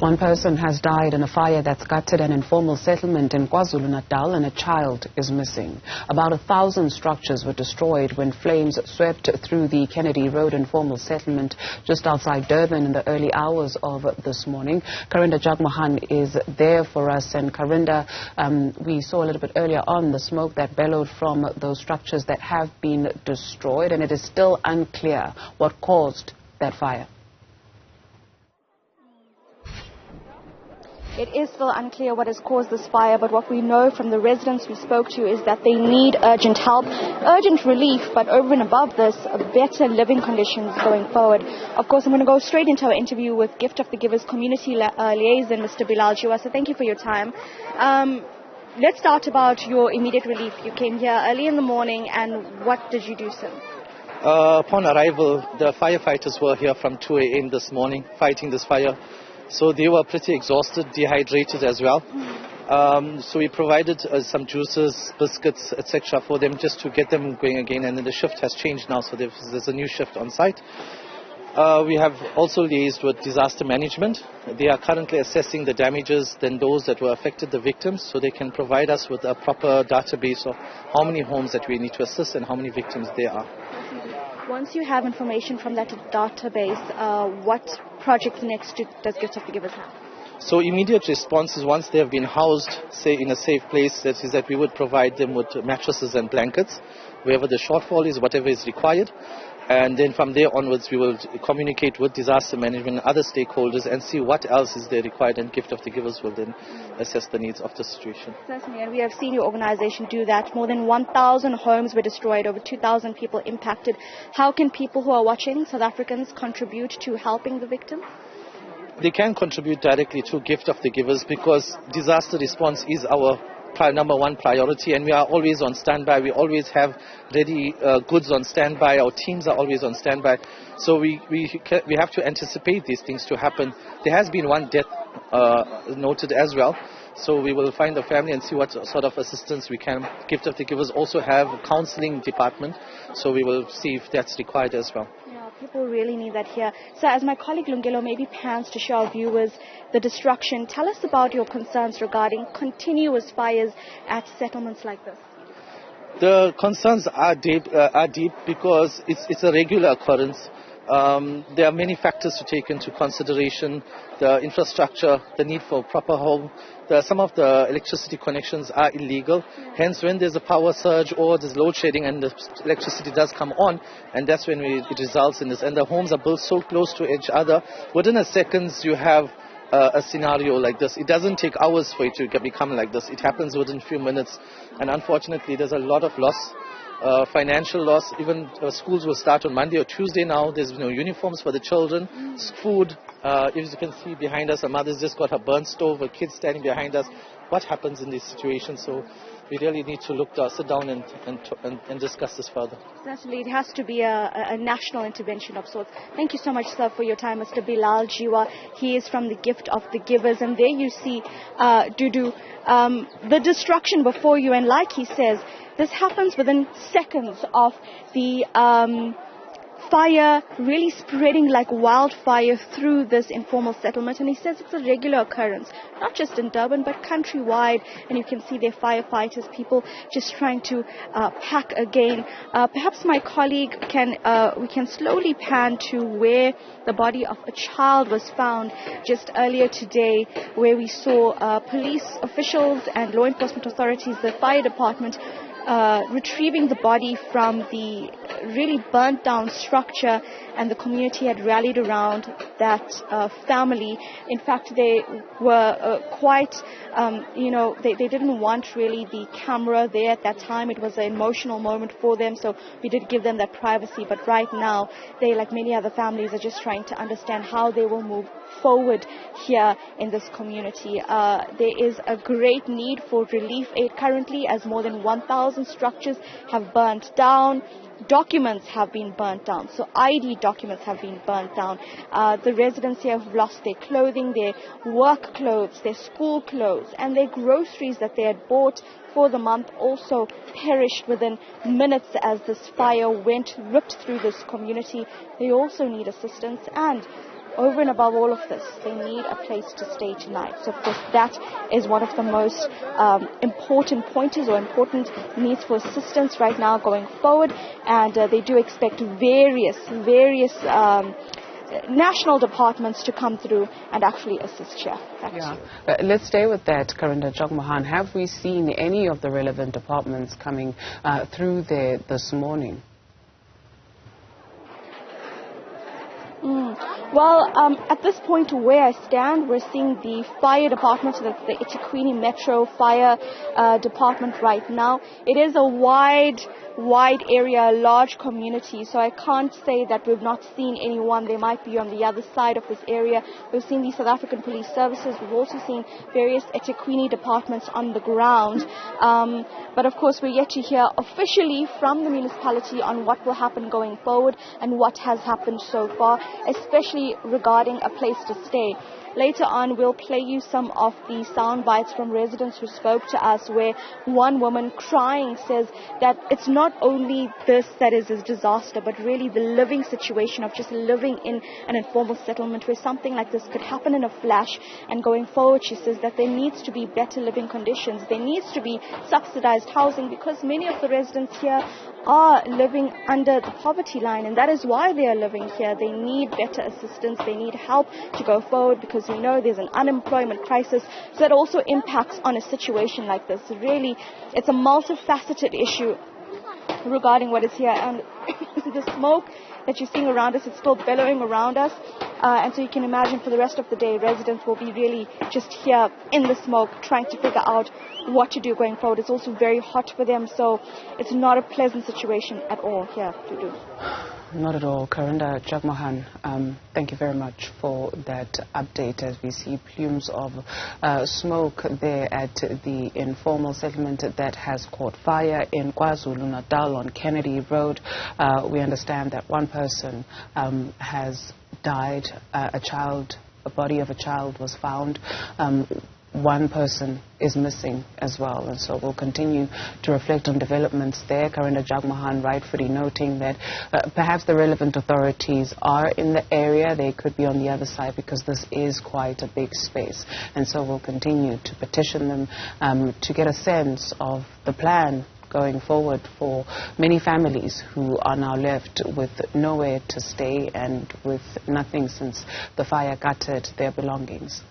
One person has died in a fire that's gutted an informal settlement in KwaZulu-Natal, and a child is missing. About 1,000 structures were destroyed when flames swept through the Kennedy Road informal settlement just outside Durban in the early hours of this morning. Karinda Jagmohan is there for us. And Karinda, we saw a little bit earlier on the smoke that bellowed from those structures that have been destroyed, and it is still unclear what caused that fire. It is still unclear what has caused this fire, but what we know from the residents we spoke to is that they need urgent help, urgent relief, but over and above this, better living conditions going forward. Of course, I'm going to go straight into our interview with Gift of the Givers Community Liaison, Mr. Bilal Jiwa. So thank you for your time. Let's start about your immediate relief. You came here early in the morning, and what did you do since? Upon arrival, the firefighters were here from 2 a.m. this morning fighting this fire. So they were pretty exhausted, dehydrated as well. So we provided some juices, biscuits, etc. for them just to get them going again. And then the shift has changed now, so there's a new shift on site. We have also liaised with disaster management. They are currently assessing the damages, then those that were affected, the victims, so they can provide us with a proper database of how many homes that we need to assist and how many victims there are. Once you have information from that database, what project next does Gift of the Givers have? So immediate responses, once they have been housed, say in a safe place, that is that we would provide them with mattresses and blankets, wherever the shortfall is, whatever is required. And then from there onwards, we will communicate with disaster management and other stakeholders and see what else is there required, and Gift of the Givers will then assess the needs of the situation. Certainly, and we have seen your organization do that. More than 1,000 homes were destroyed, over 2,000 people impacted. How can people who are watching, South Africans, contribute to helping the victims? They can contribute directly to Gift of the Givers because disaster response is our number one priority, and we are always on standby. We always have ready goods on standby. Our teams are always on standby. So we have to anticipate these things to happen. There has been one death noted as well. So we will find the family and see what sort of assistance we can. Gift of the Givers also have a counseling department, so we will see if that's required as well. People really need that here. So as my colleague Lungelo maybe plans to show our viewers the destruction, tell us about your concerns regarding continuous fires at settlements like this. The concerns are deep because it's a regular occurrence. There are many factors to take into consideration: the infrastructure, the need for a proper home. Some of the electricity connections are illegal. Hence, when there's a power surge or there's load shedding and the electricity does come on, and that's when it results in this. And the homes are built so close to each other. Within a second, you have a scenario like this. It doesn't take hours for it to become like this. It happens within a few minutes. And unfortunately, there's a lot of loss. Financial loss. Even schools will start on Monday or Tuesday now. There's no uniforms for the children, food. As you can see behind us, a mother's just got her burnt stove, a kid standing behind us. What happens in these situations? So we really need to sit down and discuss this further. Certainly, it has to be a national intervention of sorts. Thank you so much, sir, for your time, Mr. Bilal Jiwa. He is from the Gift of the Givers, and there you see Dudu, the destruction before you, and like he says, this happens within seconds of the fire really spreading like wildfire through this informal settlement. And he says it's a regular occurrence, not just in Durban, but countrywide. And you can see their firefighters, people just trying to pack again. Perhaps my colleague we can slowly pan to where the body of a child was found just earlier today, where we saw police officials and law enforcement authorities, the fire department, retrieving the body from the really burnt down structure, and the community had rallied around that family. In fact, they were quite, they didn't want really the camera there at that time. It was an emotional moment for them, so we did give them that privacy. But right now, they, like many other families, are just trying to understand how they will move forward here in this community. There is a great need for relief aid currently, as more than 1,000 structures have burnt down. Documents have been burnt down, so ID documents have been burnt down. The residents here have lost their clothing, their work clothes, their school clothes, and their groceries that they had bought for the month also perished within minutes as this fire ripped through this community. They also need assistance, and over and above all of this, they need a place to stay tonight. So, of course, that is one of the most important pointers or important needs for assistance right now going forward. And they do expect various national departments to come through and actually assist here. Yeah. Let's stay with that, Karinda. Jagmohan, have we seen any of the relevant departments coming through there this morning? Well, at this point where I stand, we're seeing the fire department, so that's the eThekwini Metro Fire Department right now. It is a wide area, a large community, so I can't say that we've not seen anyone. They might be on the other side of this area. We've seen the South African Police Services. We've also seen various eThekwini departments on the ground. But of course, we're yet to hear officially from the municipality on what will happen going forward and what has happened so far, especially regarding a place to stay. Later on, we'll play you some of the sound bites from residents who spoke to us, where one woman crying says that it's not only this that is a disaster, but really the living situation of just living in an informal settlement where something like this could happen in a flash. And going forward, she says that there needs to be better living conditions. There needs to be subsidized housing, because many of the residents here are living under the poverty line, and that is why they are living here. They need better assistance. They need help to go forward, because we know there's an unemployment crisis. So that also impacts on a situation like this. Really, it's a multifaceted issue regarding what is here. And the smoke that you're seeing around us, it's still billowing around us. And so you can imagine for the rest of the day, residents will be really just here in the smoke trying to figure out what to do going forward. It's also very hot for them, so it's not a pleasant situation at all here to do. Not at all. Karinda, Jagmohan, thank you very much for that update as we see plumes of smoke there at the informal settlement that has caught fire in KwaZulu-Natal on Kennedy Road. We understand that one person has died. A body of a child was found. One person is missing as well, and so we'll continue to reflect on developments there. Karinda, Jagmohan rightfully noting that perhaps the relevant authorities are in the area. They could be on the other side, because this is quite a big space, and so we'll continue to petition them to get a sense of the plan going forward for many families who are now left with nowhere to stay and with nothing, since the fire gutted their belongings.